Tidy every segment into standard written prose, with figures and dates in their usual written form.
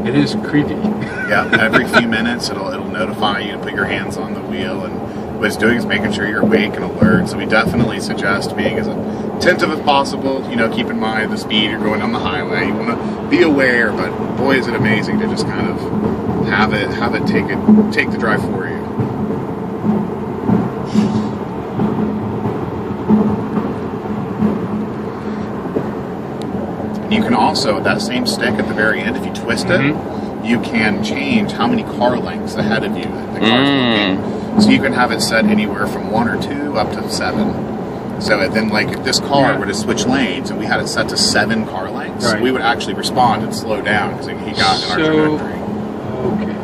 It is creepy. Yeah, every few minutes it'll notify you to put your hands on the wheel, and what it's doing is making sure you're awake and alert. So we definitely suggest being as attentive as possible. You know, keep in mind the speed you're going on the highway. You want to be aware, but boy, is it amazing to just kind of have it take the drive for you. You can also, that same stick at the very end, if you twist it, you can change how many car lengths ahead of you the car's moving. So you can have it set anywhere from 1 or 2 up to 7. So then, like, if this car were to switch lanes and we had it set to 7 car lengths, we would actually respond and slow down because he got in our trajectory. Okay.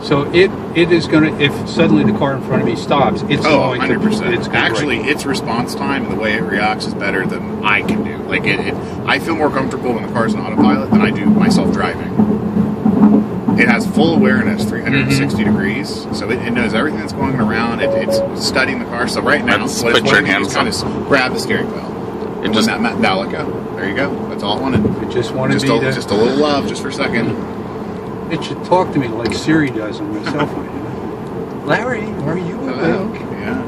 So it is going to, if suddenly the car in front of me stops, it's going 100%. to Actually, its response time and the way it reacts is better than I can do. Like, I feel more comfortable when the car's in autopilot than I do myself driving. It has full awareness, 360 degrees, so it knows everything that's going around. It's studying the car. So right now, Let's what it's put your wanting to do is hands kind of grab the steering wheel. And just now let go. There you go. That's all it wanted. It just wanted just a little love, just for a second. It should talk to me like Siri does on my cell phone. Larry, are you awake? Yeah.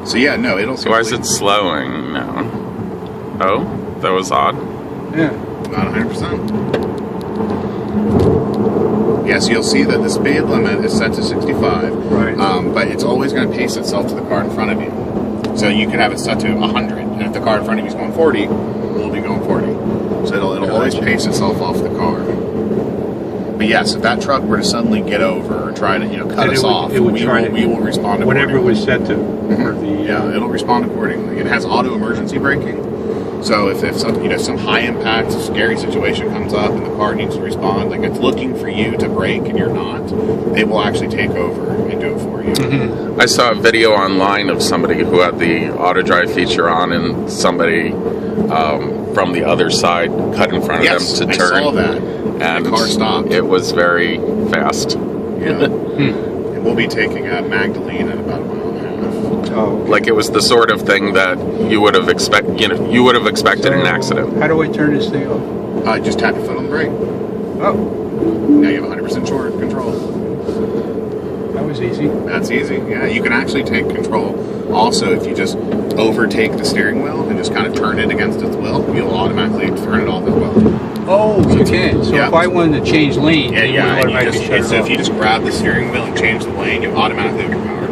So yeah, no, it'll. So why is it slowing now? Oh, that was odd. Yeah. Not 100%. Yes, you'll see that the speed limit is set to 65. Right. But it's always going to pace itself to the car in front of you. So you can have it set to 100, and if the car in front of you is going 40, we'll be going 40. So it'll always pace itself off the car. But yes, if that truck were to suddenly get over or try to cut us off, we will respond accordingly. Whatever it was set to. Yeah, it'll respond accordingly. It has auto emergency braking. So if some high impact scary situation comes up and the car needs to respond, like it's looking for you to brake and you're not, it will actually take over and do it for you. I saw a video online of somebody who had the auto drive feature on, and somebody from the other side cut in front of them to turn. I saw that. And the car stopped. It was very fast. Yeah. And we'll be taking Magdalene at about 1.5 miles. Oh, okay. Like it was the sort of thing that you would have expected an accident. How do I turn this thing off? Just tap your foot on the brake. Oh. Now you have 100% short control. That was easy. That's easy. Yeah, you can actually take control. Also, if you just overtake the steering wheel and just kind of turn it against its will, you'll automatically turn it off as well. Oh, you can. So if I wanted to change lane, so if you just grab the steering wheel and change the lane, you automatically overpower it.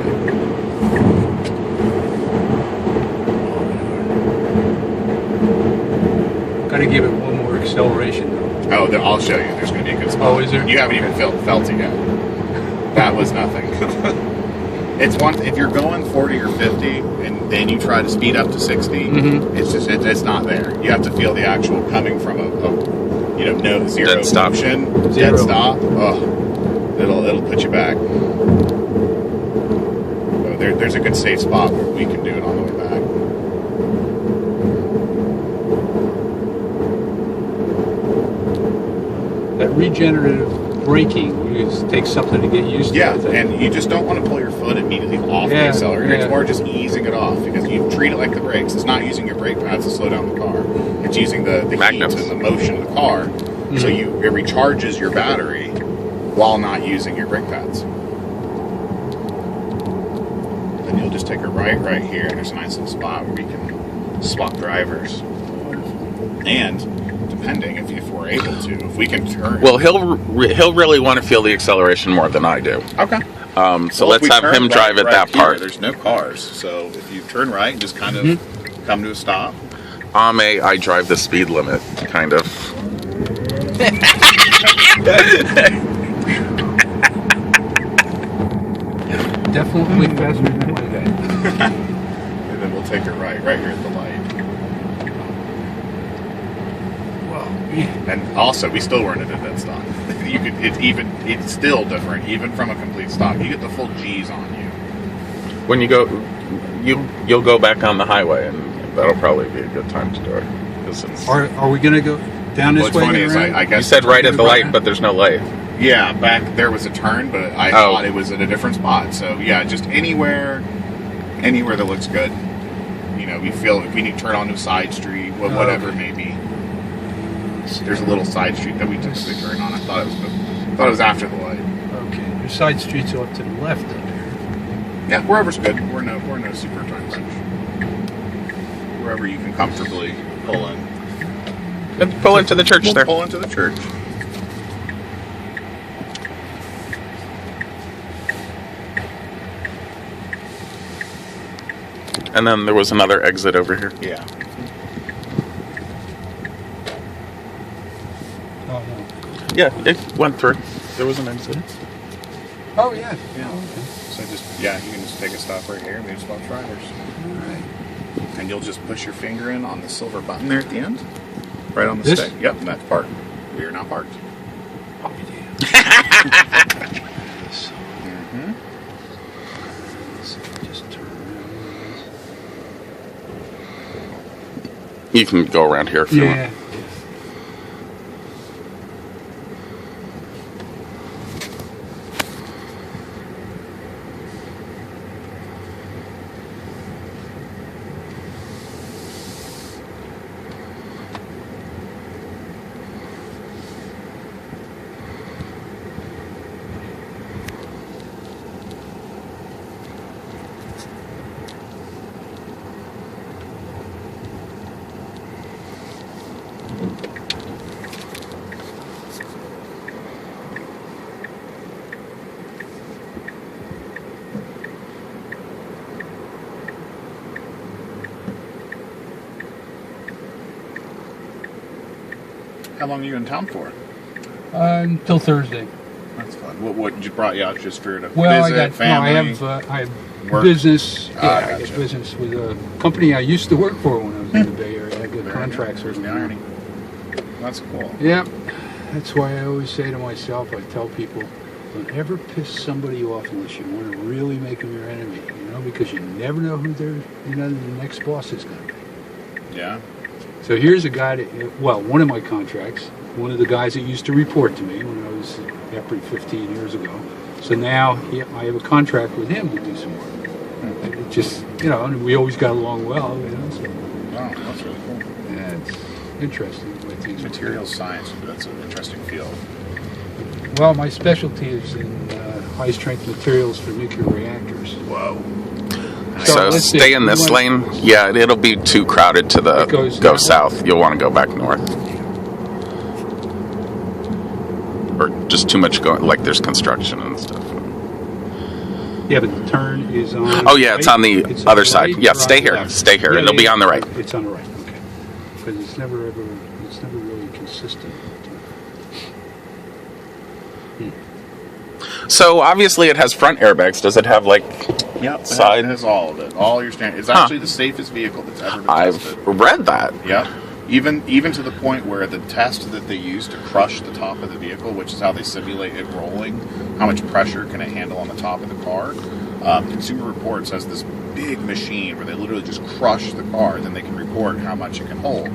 Got to give it one more acceleration. Oh, I'll show you. There's going to be a good spot. Oh, is there? You haven't even felt it yet. That was nothing. It's if you're going 40 or 50 and then you try to speed up to 60, it's not there. You have to feel the actual coming from a no zero dead stop. motion, dead stop. Oh, it'll put you back. So there's a good safe spot where we can do it on the way back. That regenerative braking, you just take something to get used to. Yeah, and you just don't want to pull your foot immediately off the accelerator. It's more just easing it off because you treat it like the brakes. It's not using your brake pads to slow down the car. It's using the heat and the motion of the car. So it recharges your battery while not using your brake pads. Then you'll just take a right here, and there's a nice little spot where we can swap drivers. And depending if we're able to, if we can turn. Well, he'll really want to feel the acceleration more than I do. Okay. So let's have him drive at that part. There's no cars, so if you turn right, just kind of come to a stop. I drive the speed limit, kind of. Definitely faster than my guy. And then we'll take it right here at the light. Wow. And also, we still weren't at a dead stop. It's still different, even from a complete stop. You get the full G's on you. When you go, you'll go back on the highway, and that'll probably be a good time to do it. Are we going to go down this way? Funny is I guess you said right at the light, but there's no light. Yeah, back there was a turn, but I thought it was at a different spot. So yeah, just anywhere that looks good. We feel if we need to turn onto a side street, whatever it may be. There's a little side street that we typically turn on. I thought it was after the light. Okay. Your side streets off to the left up here. Yeah, wherever's good. We're no super time crunch. Wherever you can comfortably pull in. Let's pull into the church there. Pull into the church. And then there was another exit over here. Yeah. Oh, no. Yeah, it went through. There was an exit. Oh, yeah. Yeah. Okay. So you can just take a stop right here. Maybe swap drivers. All right. And you'll just push your finger in on the silver button there at the end. Right on the This? stick. Yep, and that's parked. We are not parked. Oh, yeah. This. Mm-hmm. So just turn around. You can go around here if you want. Yeah. How long are you in town for? Until Thursday. That's fun. What you brought you out just for to Well, visit, family? I have work? business. Ah, Yeah, I gotcha. have business with a company I used to work for when I was in the Bay Area. I had good Very contracts nice. with The them. irony. That's cool. Yeah, that's why I always say to myself, I tell people, don't ever piss somebody off unless you want to really make them your enemy. Because you never know who the next boss is going to be. Yeah. So here's a guy that, one of my contracts, one of the guys that used to report to me when I was after 15 years ago. So now I have a contract with him to do some work. And it just, and we always got along well, so. Wow, that's really cool. Yeah, it's interesting. The way things work. Materials science, that's an interesting field. Well, my specialty is in high-strength materials for nuclear reactors. Whoa. So let's see. stay in this lane. Yeah, it'll be too crowded to It goes go that south. You'll want to go back north. Or just too much going, like there's construction and stuff. Yeah, but the turn is on. Oh yeah, it's on the other side. right Yeah, or stay on the here. left? Stay here. Yeah, It'll be on the right. It's on the right. Okay. Because it's never really consistent. So obviously it has front airbags. Does it have like Yep. side? It has all of it. All your standard. It's actually the safest vehicle that's ever been tested. I've read that. Yep. Even to the point where the test that they use to crush the top of the vehicle, which is how they simulate it rolling, how much pressure can it handle on the top of the car? Consumer Reports has this big machine where they literally just crush the car, then they can report how much it can hold.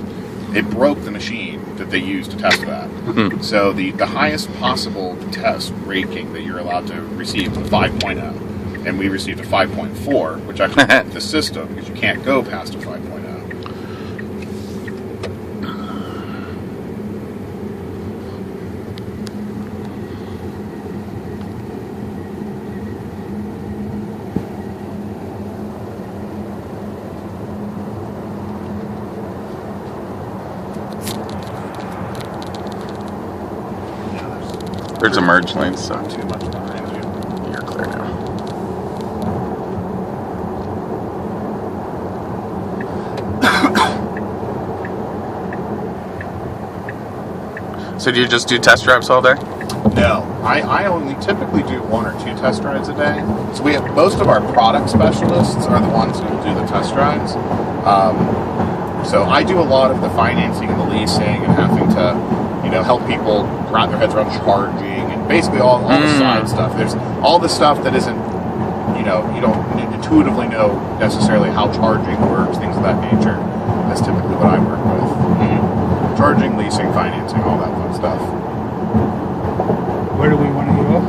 It broke the machine that they used to test that. Mm-hmm. So the highest possible test rating that you're allowed to receive is a 5.0. And we received a 5.4, which actually broke the system because you can't go past a 5.0. There's a merge lane, so Not too much behind you. you're clear now. So do you just do test drives all day? No, I only typically do 1 or 2 test drives a day. So we have most of our product specialists are the ones who do the test drives. So I do a lot of the financing and the leasing and having to, help people wrap their heads around charging and basically all the side stuff. There's all the stuff that isn't, you don't intuitively know necessarily how charging works, things of that nature. That's typically what I work with. Charging, leasing, financing, all that fun stuff. Where do we want to go?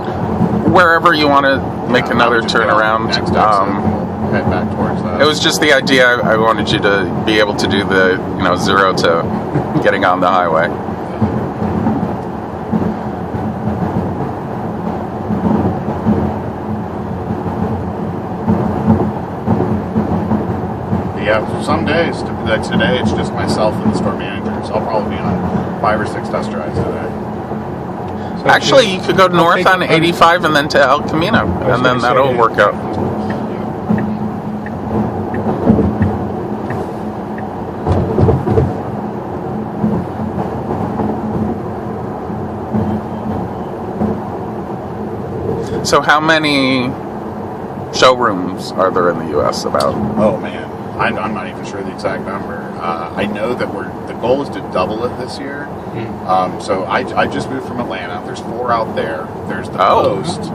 Wherever you want to make another Just turn go around. next exit, we'll head back towards that. It was just the idea. I wanted you to be able to do the 0 to getting on the highway. Yeah, some days, like today, it's just myself and the store manager, so I'll probably be on 5 or 6 test drives today. So Actually, you could go north on 85 and then to El Camino, and then that'll work out. So how many showrooms are there in the U.S. about? Oh man, I'm not even sure the exact number. I know that the goal is to double it this year. So I just moved from Atlanta. There's 4 out there. There's the Post.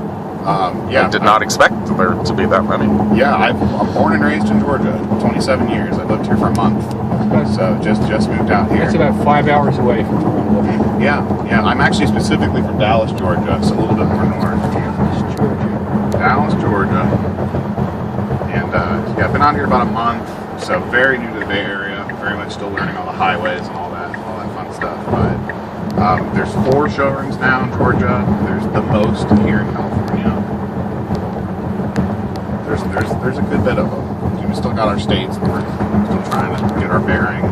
Yeah, I did not expect there to be that many. Yeah, I'm born and raised in Georgia. 27 years. I lived here for a month. So just moved out here. It's about 5 hours away from where I live. Yeah. I'm actually specifically from Dallas, Georgia, so a little bit more north. Dallas, Georgia. And I've been out here about a month, so very new to the Bay Area. Very much still learning all the highways and all that fun stuff. But there's 4 showrooms now in Georgia. There's the most here in California. There's a good bit of them. We still got our states, and we're still trying to get our bearing.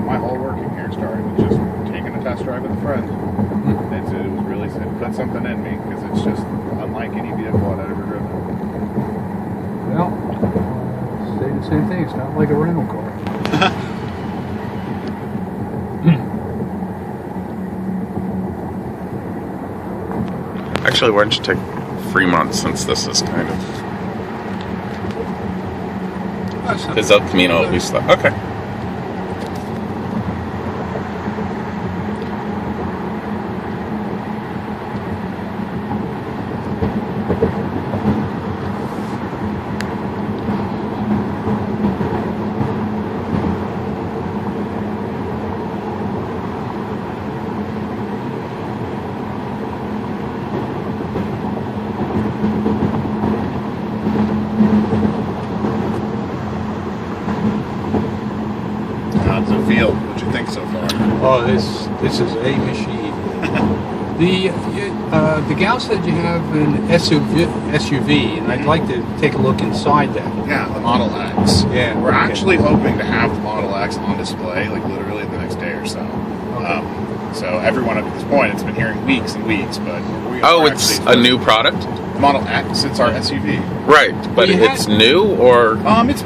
My whole working here started with just taking a test drive with a friend. It was really, it put something in me, because it's just unlike any vehicle I'd ever driven. Well, say the same thing. It's not like a rental car. Actually, why don't you take Fremont, since this is kind of... Because El Camino will be slow. Okay. How does it feel? What'd you think so far? Oh, this is a machine. The gal said you have an SUV, and I'd like to take a look inside that. Yeah, the Model X. Yeah, We're okay. actually hoping to have the Model X on display, like literally the next day or so. So everyone up to this point, it's been hearing weeks and weeks, but we are It's actually a new product? The Model X, it's our SUV. Right, but You it's new, or... It's...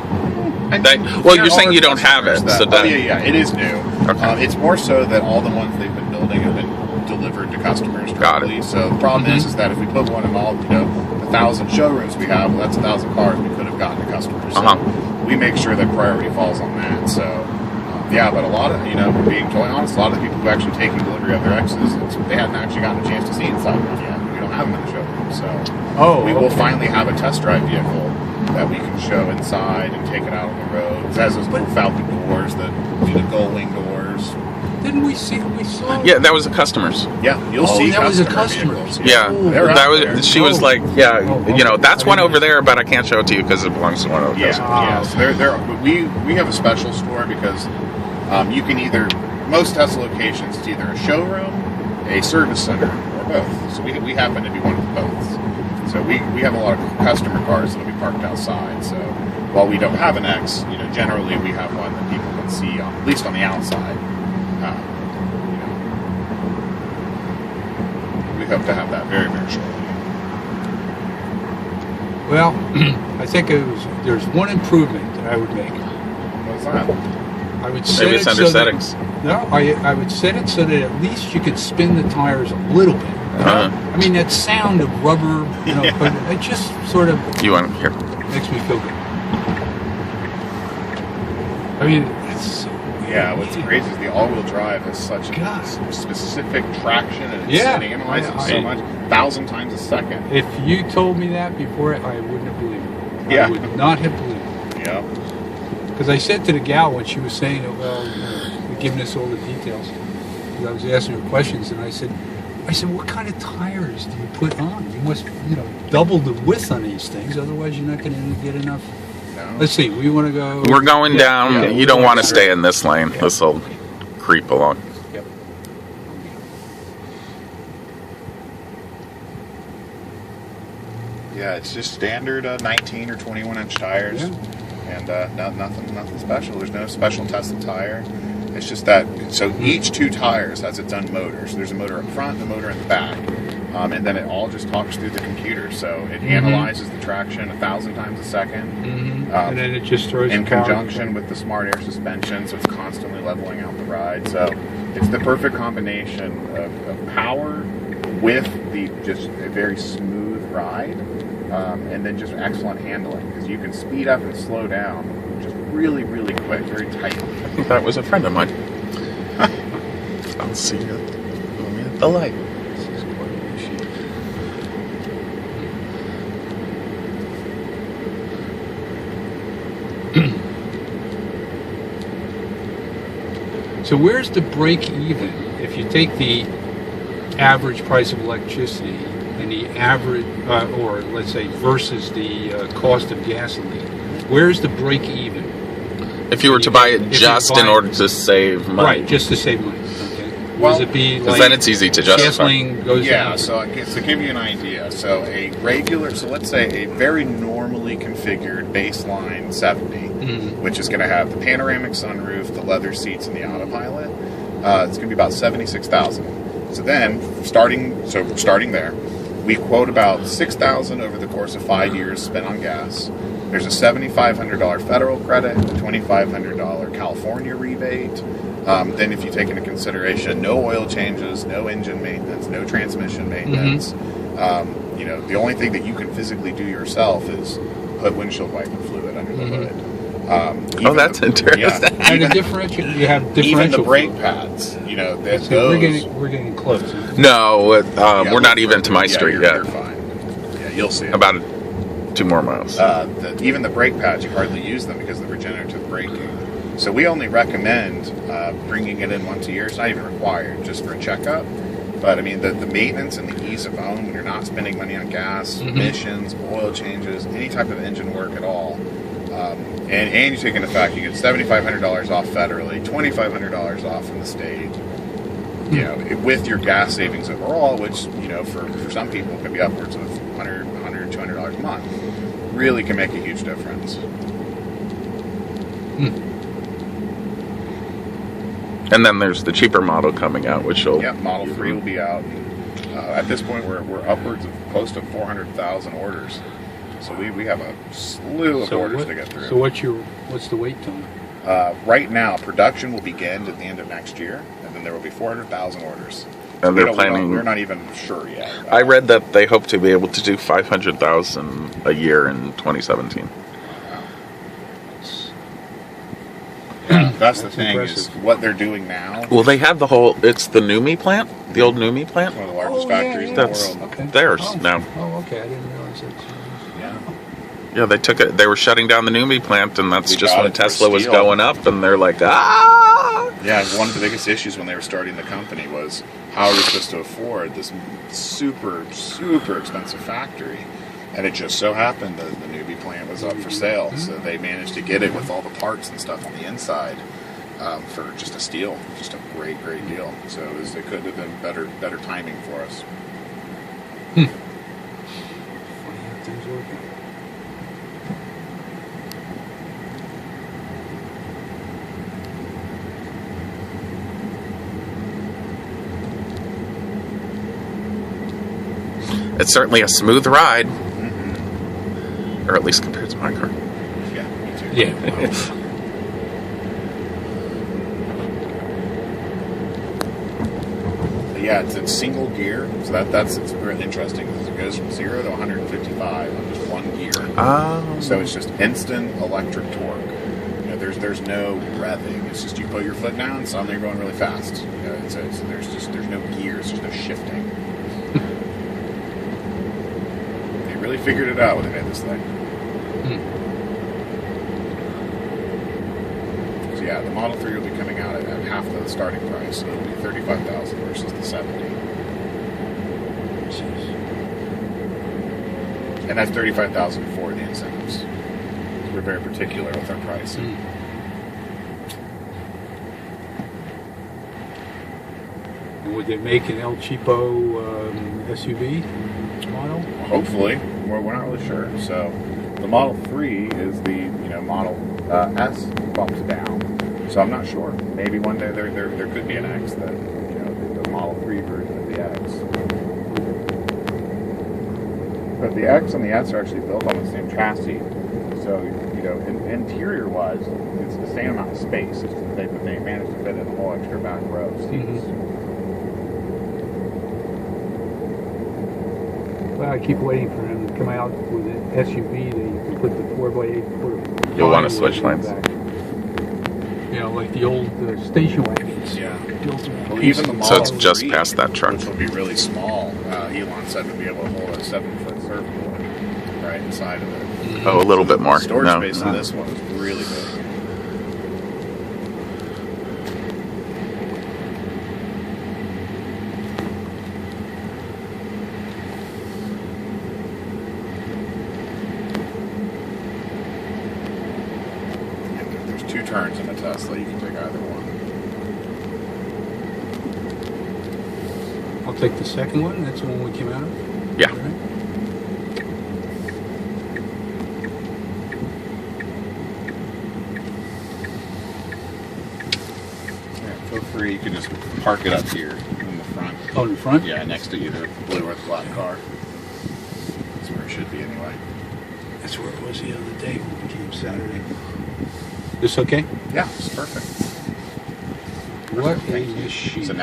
Well, you're saying you don't have it, so that... yeah, it is new. Okay. It's more so that all the ones they've been building have been delivered to customers directly. So the problem is that if we put one in all, the 1,000 showrooms we have, well, that's 1,000 cars we could have gotten to customers. So we make sure that priority falls on that. So, but a lot of, being totally honest, a lot of the people who are actually taking delivery of their X's, they hadn't actually gotten a chance to see inside one yet. We don't have them in the showroom. So we will finally have a test drive vehicle that we can show inside and take it out on the road. It has those little Falcon doors, the gull-wing doors. Didn't we saw? Yeah, that was the customers. Yeah, you'll see that was a customer customer. vehicles. Yeah, They're out there. she was like, that's one over there, but I can't show it to you because it belongs to one of the customers. So we have a special store because you can either, most Tesla locations, it's either a showroom, a service center, or both. So we happen to be one of both. So we have a lot of customer cars that'll be parked outside. So while we don't have an X, generally we have one that people can see, at least on the outside. We hope to have that very, very shortly. Well, I think there's one improvement that I would make. What's that? I would set Maybe it it's under so settings. I would set it so that at least you could spin the tires a little bit. I mean, that sound of rubber, but it just sort of You want here? makes me feel good. I mean, it's what's crazy is the all-wheel drive has such a specific traction, and it analyzes so much, 1,000 times a second. If you told me that before, I wouldn't have believed it. Yeah. I would not have believed it. Yeah. Because I said to the gal when she was saying, you're giving us all the details. I was asking her questions, and I said, what kind of tires do you put on? You must, double the width on these things, otherwise you're not going to get enough No. Let's see. We want to go. We're going down. Yeah, You don't want to stay in this lane. This will creep along. Yep. Yeah, it's just standard 19 or 21 inch tires, and nothing special. There's no special tested tire. It's just that. So each two tires has its own motor. So there's a motor up front, and a motor in the back, and then it all just talks through the computer. So it analyzes the traction 1,000 times a second, and then it just throws in the power. conjunction with the smart air suspension. So it's constantly leveling out the ride. So it's the perfect combination of power with just a very smooth ride. And then just excellent handling, because you can speed up and slow down just really, really quick, very tight. I think that was a friend of mine. I'll see you at the light. This is quite a machine. So where's the break even if you take the average price of electricity and the average, or let's say versus the cost of gasoline? Where's the break even? If you were to buy it just in order to save money. Right, just to save money. Okay. Well, Does it be Because like then it's easy to justify. gasoline goes down? So to give you an idea, so let's say a very normally configured baseline 70, which is going to have the panoramic sunroof, the leather seats, and the autopilot, it's going to be about $76,000. So then, starting there, we quote about $6,000 over the course of 5 years spent on gas. There's a $7,500 federal credit, a $2,500 California rebate. Then if you take into consideration no oil changes, no engine maintenance, no transmission maintenance, the only thing that you can physically do yourself is put windshield wiper fluid under the hood. That's interesting. Yeah, and the differential, you have differential. Even the brake pads, we're getting close. No, we're not even to my street yet. You're fine. Yeah, you'll see it. About 2 more miles. Even the brake pads, you hardly use them because of the regenerative braking. So we only recommend bringing it in once a year. It's not even required, just for a checkup. But I mean, the maintenance and the ease of own, when you're not spending money on gas, emissions, oil changes, any type of engine work at all. And you take into fact, you get $7,500 off federally, $2,500 off from the state. With your gas savings overall, which for some people can be upwards of $100, $200 a month, really can make a huge difference. And then there's the cheaper model coming out, which will... Yeah, Model 3 will be out. At this point, we're upwards of close to 400,000 orders. So we have a slew of orders to get through. So what's the wait time? Right now, production will begin at the end of next year, and then there will be 400,000 orders. And they're planning... We're not even sure yet. I read that they hope to be able to do 500,000 a year in 2017. That's the thing, is what they're doing now. Well, they have it's the Numi plant, the old Numi plant. One of the largest factories in That's the world. theirs now. Oh, okay, I didn't realize that. Yeah, they took it. They were shutting down the Numi plant, and that's just when Tesla was steel. going up, and they're like, ah! Yeah, one of the biggest issues when they were starting the company was how are we supposed to afford this super, super expensive factory? And it just so happened that the Newbie plant was up for sale, so they managed to get it with all the parts and stuff on the inside for just a steal, just a great, great deal. So it could have been better timing for us. Funny how things work out. It's certainly a smooth ride, or at least compared to my car. Yeah, me too. Yeah. Yeah, it's single gear, so it's really interesting because it goes from 0 to 155 on just one gear. So it's just instant electric torque. There's no revving. It's just you put your foot down, suddenly you're going really fast. There's no gears, there's no shifting. They really figured it out when they made this thing. So yeah, the Model 3 will be coming out at half the starting price. So it'll be $35,000 versus the $70,000. And that's $35,000 for the incentives. We're very particular with our pricing. Would they make an El Cheapo SUV model? Hopefully, we're not really sure. So, the Model 3 is the Model S bumps down. So I'm not sure. Maybe one day there could be an X that the Model 3 version of the X. But the X and the S are actually built on the same chassis. So interior wise, it's the same amount of space. It's just they managed to fit in a whole extra back row of seats. Well, I keep waiting for him to come out with an SUV that you can put the 4x8. You'll want to switch lanes. Like the old station wagons. Yeah. Well, even the Model So it's just 3, past that truck. which will be really small. Elon said to be able to hold a 7-foot surfboard right inside of it. Oh, a little bit more. The storage No. space on this one is really big. There's 2 turns in a Tesla. You can take either one. I'll take the second one. That's the one we came out of. Yeah. All right. Feel free. You can just park it up here in the front. Oh, in the front? Yeah, next to either the blue or the black car. That's where it should be anyway. That's where it was the other day when we came Saturday. This okay? Yeah, it's perfect. What a Thank you. machine. So now